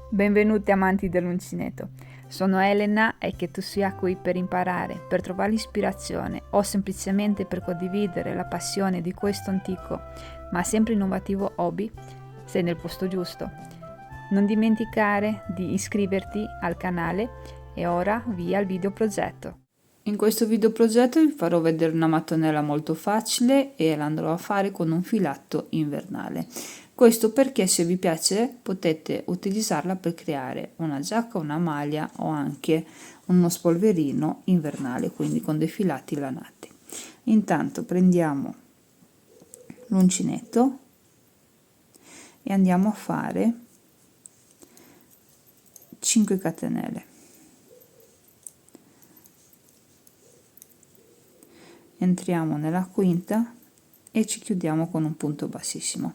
Benvenuti amanti dell'uncinetto, sono Elena e che tu sia qui per imparare, per trovare l'ispirazione o semplicemente per condividere la passione di questo antico ma sempre innovativo hobby, sei nel posto giusto. Non dimenticare di iscriverti al canale e ora via al video progetto. In questo video progetto vi farò vedere una mattonella molto facile e la andrò a fare con un filato invernale. Questo perché se vi piace potete utilizzarla per creare una giacca, una maglia o anche uno spolverino invernale, quindi con dei filati lanati. Intanto prendiamo l'uncinetto e andiamo a fare 5 catenelle. Entriamo nella quinta e ci chiudiamo con un punto bassissimo.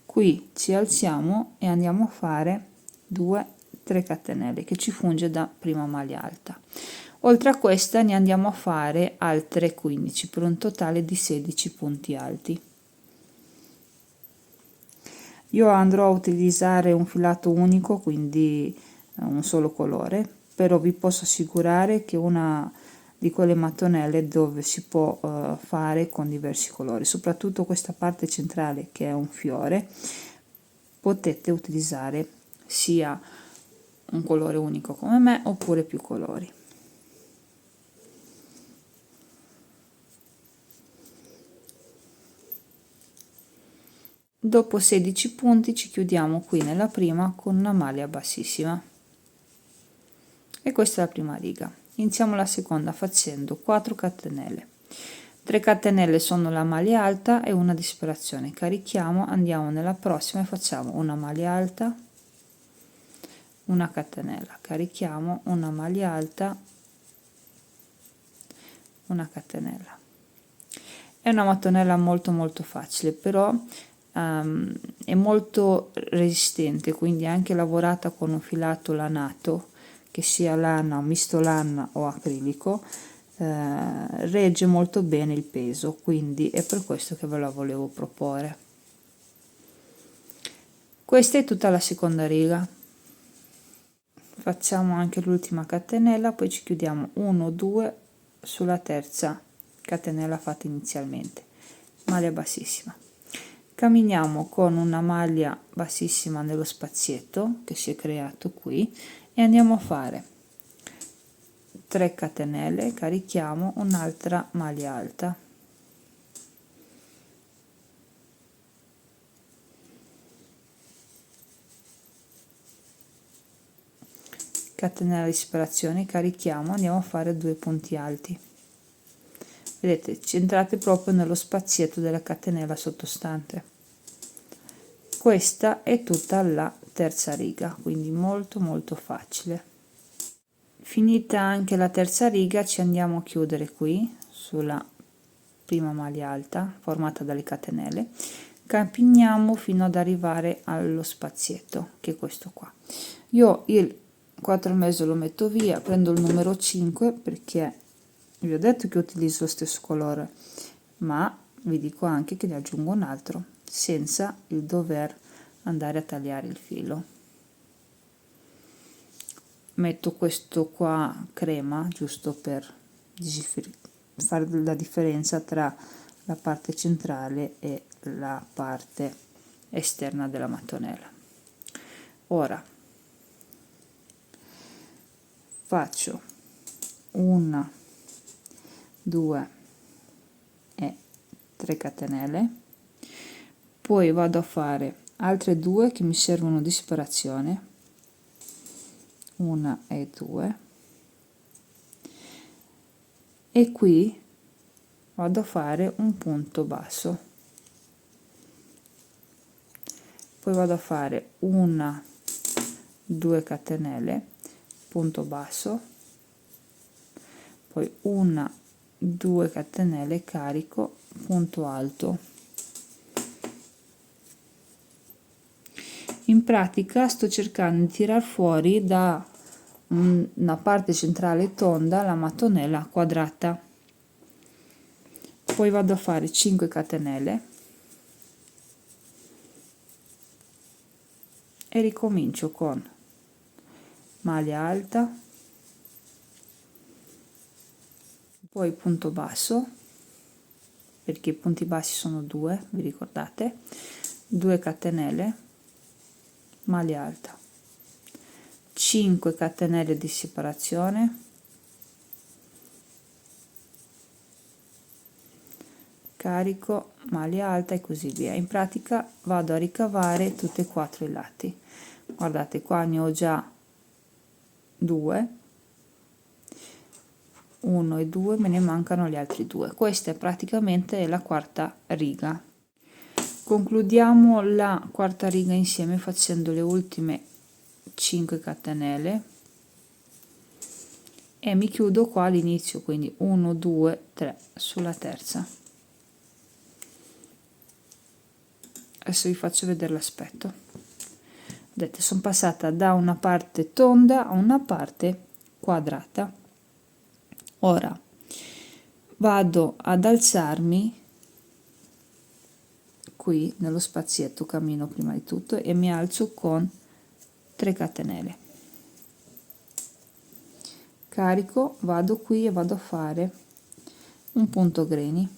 Qui ci alziamo e andiamo a fare 2-3 catenelle che ci funge da prima maglia alta. Oltre a questa ne andiamo a fare altre 15 per un totale di 16 punti alti. Io andrò a utilizzare un filato unico, quindi un solo colore, però vi posso assicurare che una di quelle mattonelle dove si può fare con diversi colori, soprattutto questa parte centrale che è un fiore, potete utilizzare sia un colore unico come me oppure più colori. Dopo 16 punti ci chiudiamo qui nella prima con una maglia bassissima e questa è la prima riga. Iniziamo la seconda facendo 4 catenelle. 3 catenelle sono la maglia alta e una disperazione. Carichiamo, andiamo nella prossima e facciamo una maglia alta, una catenella, carichiamo, una maglia alta, una catenella. È una mattonella molto facile, però è molto resistente, quindi anche lavorata con un filato lanato, che sia lana, misto lana o acrilico, regge molto bene il peso, quindi è per questo che ve la volevo proporre. Questa è tutta la seconda riga. Facciamo anche l'ultima catenella, poi ci chiudiamo 1-2 sulla terza catenella fatta inizialmente, maglia bassissima. Camminiamo con una maglia bassissima nello spazietto che si è creato qui e andiamo a fare 3 catenelle, carichiamo, un'altra maglia alta, catenella di separazione, carichiamo, andiamo a fare 2 punti alti. Vedete, centrate proprio nello spazietto della catenella sottostante. Questa è tutta la terza riga, quindi molto facile. Finita anche la terza riga ci andiamo a chiudere qui sulla prima maglia alta formata dalle catenelle, camminiamo fino ad arrivare allo spazietto che è questo qua. Io il 4 mese lo metto via, prendo il numero 5 perché vi ho detto che utilizzo lo stesso colore, ma vi dico anche che ne aggiungo un altro senza il dover andare a tagliare il filo. Metto questo qua crema giusto per fare la differenza tra la parte centrale e la parte esterna della mattonella. Ora faccio 1, 2 e 3 catenelle, poi vado a fare altre 2 che mi servono di separazione, 1 e 2, e qui vado a fare un punto basso, poi vado a fare 1, 2 catenelle, punto basso, poi 1, 2 catenelle, carico, punto alto. In pratica sto cercando di tirar fuori da una parte centrale tonda la mattonella quadrata. Poi vado a fare 5 catenelle e ricomincio con maglia alta, poi punto basso, perché i punti bassi sono 2, vi ricordate, 2 catenelle, maglia alta, 5 catenelle di separazione, carico, maglia alta e così via. In pratica vado a ricavare tutti e 4 i lati. Guardate, qua ne ho già 2, 1 e 2, me ne mancano gli altri 2. Questa è praticamente la quarta riga. Concludiamo la quarta riga insieme facendo le ultime 5 catenelle e mi chiudo qua all'inizio, quindi 1 2 3 sulla terza. Adesso vi faccio vedere l'aspetto. Vedete, sono passata da una parte tonda a una parte quadrata. Ora vado ad alzarmi qui nello spazietto, cammino prima di tutto e mi alzo con 3 catenelle, carico, vado qui e vado a fare un punto greni,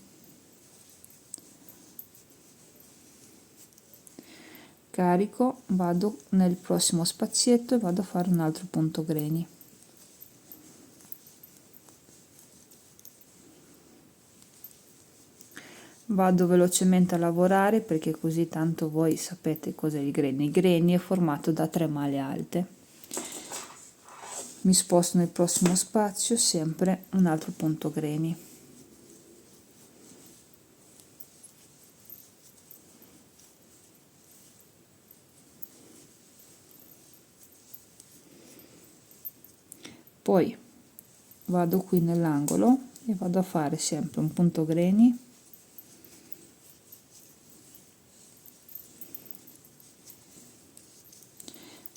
carico, vado nel prossimo spazietto e vado a fare un altro punto greni, vado velocemente a lavorare perché così tanto voi sapete cos'è il greni. Il greni è formato da 3 maglie alte. Mi sposto nel prossimo spazio, sempre un altro punto greni, poi vado qui nell'angolo e vado a fare sempre un punto greni,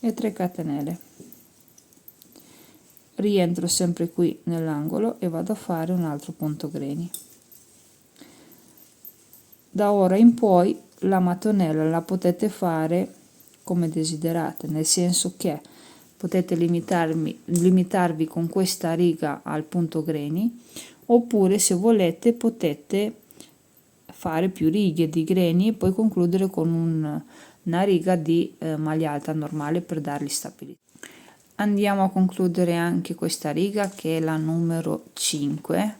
e 3 catenelle, rientro sempre qui nell'angolo e vado a fare un altro punto greni. Da ora in poi la mattonella la potete fare come desiderate, nel senso che potete limitarvi con questa riga al punto greni, oppure se volete potete fare più righe di greni e poi concludere con una riga di maglia alta normale per dargli stabilità. Andiamo a concludere anche questa riga che è la numero 5,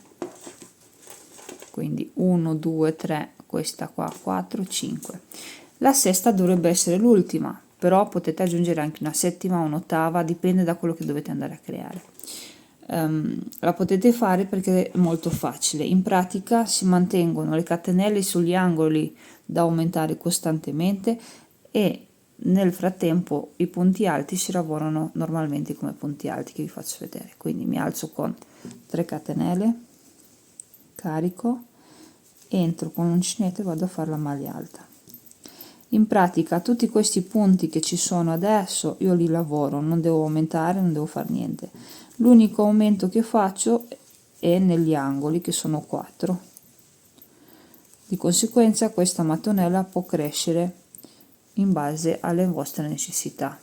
quindi 1 2 3, questa qua 4 5. La sesta dovrebbe essere l'ultima, però potete aggiungere anche una settima o un'ottava, dipende da quello che dovete andare a creare. La potete fare perché è molto facile. In pratica si mantengono le catenelle sugli angoli da aumentare costantemente e nel frattempo i punti alti si lavorano normalmente come punti alti che vi faccio vedere. Quindi mi alzo con 3 catenelle, carico, entro con l'uncinetto e vado a fare la maglia alta. In pratica tutti questi punti che ci sono adesso io li lavoro, non devo aumentare, non devo fare niente. L'unico aumento che faccio è negli angoli, che sono 4. Di conseguenza questa mattonella può crescere in base alle vostre necessità.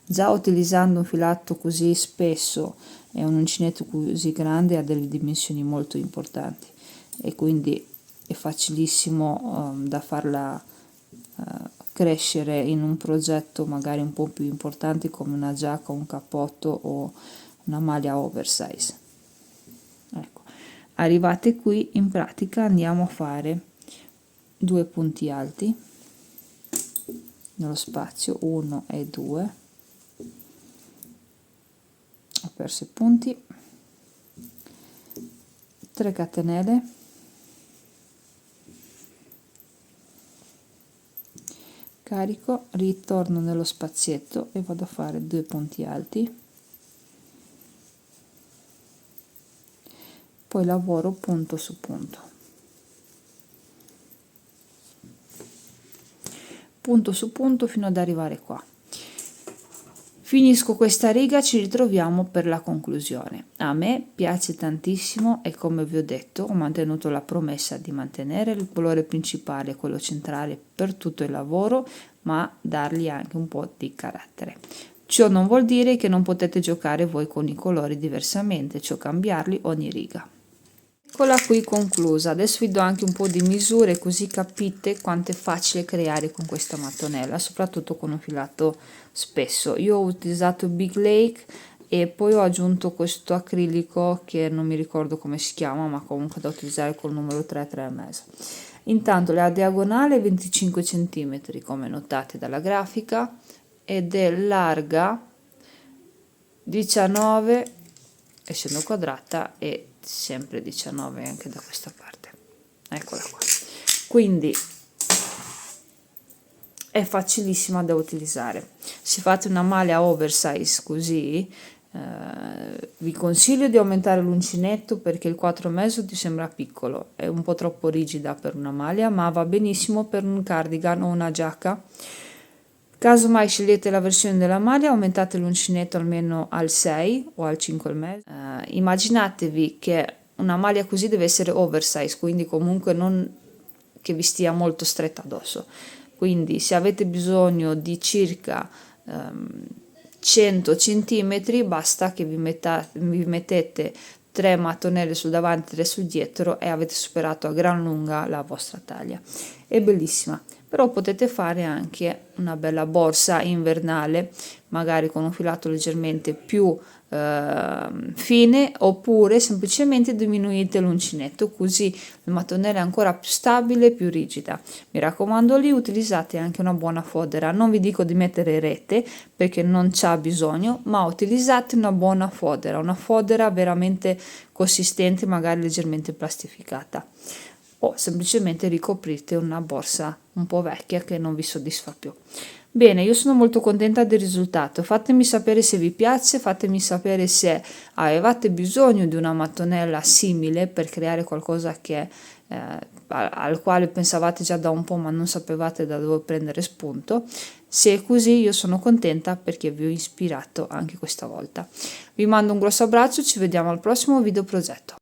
Già utilizzando un filato così spesso e un uncinetto così grande ha delle dimensioni molto importanti e quindi è facilissimo da farla crescere in un progetto magari un po' più importante come una giacca, un cappotto o una maglia oversize. Ecco, arrivate qui, in pratica andiamo a fare 2 punti alti nello spazio 1 e 2, ho perso i punti, 3 catenelle, carico, ritorno nello spazietto e vado a fare 2 punti alti, poi lavoro punto su punto, punto su punto fino ad arrivare qua. Finisco questa riga, ci ritroviamo per la conclusione. A me piace tantissimo e come vi ho detto ho mantenuto la promessa di mantenere il colore principale, quello centrale per tutto il lavoro, ma dargli anche un po' di carattere. Ciò non vuol dire che non potete giocare voi con i colori diversamente, cioè cambiarli ogni riga. Eccola qui conclusa. Adesso vi do anche un po' di misure così capite quanto è facile creare con questa mattonella, soprattutto con un filato spesso. Io ho utilizzato Big Lake e poi ho aggiunto questo acrilico che non mi ricordo come si chiama, ma comunque da utilizzare col numero 3, 3,5. Intanto la diagonale è 25 cm come notate dalla grafica ed è larga 19, essendo quadrata, e sempre 19 anche da questa parte. Eccola qua. Quindi è facilissima da utilizzare. Se fate una maglia oversize così, vi consiglio di aumentare l'uncinetto perché il 4,5 ti sembra piccolo, è un po' troppo rigida per una maglia, ma va benissimo per un cardigan o una giacca. Casomai scegliete la versione della maglia, aumentate l'uncinetto almeno al 6 o al 5,5. Immaginatevi che una maglia così deve essere oversize, quindi comunque non che vi stia molto stretta addosso. Quindi se avete bisogno di circa 100 cm, basta che vi mettete 3 mattonelle sul davanti e 3 sul dietro e avete superato a gran lunga la vostra taglia. È bellissima. Però potete fare anche una bella borsa invernale, magari con un filato leggermente più fine, oppure semplicemente diminuite l'uncinetto, così la mattonella è ancora più stabile, più rigida. Mi raccomando, lì utilizzate anche una buona fodera. Non vi dico di mettere rete perché non c'ha bisogno, ma utilizzate una buona fodera, una fodera veramente consistente, magari leggermente plastificata, o semplicemente ricoprite una borsa un po' vecchia che non vi soddisfa più. Bene, io sono molto contenta del risultato. Fatemi sapere se vi piace, fatemi sapere se avevate bisogno di una mattonella simile per creare qualcosa che al quale pensavate già da un po' ma non sapevate da dove prendere spunto. Se è così, io sono contenta perché vi ho ispirato anche questa volta. Vi mando un grosso abbraccio, ci vediamo al prossimo video progetto.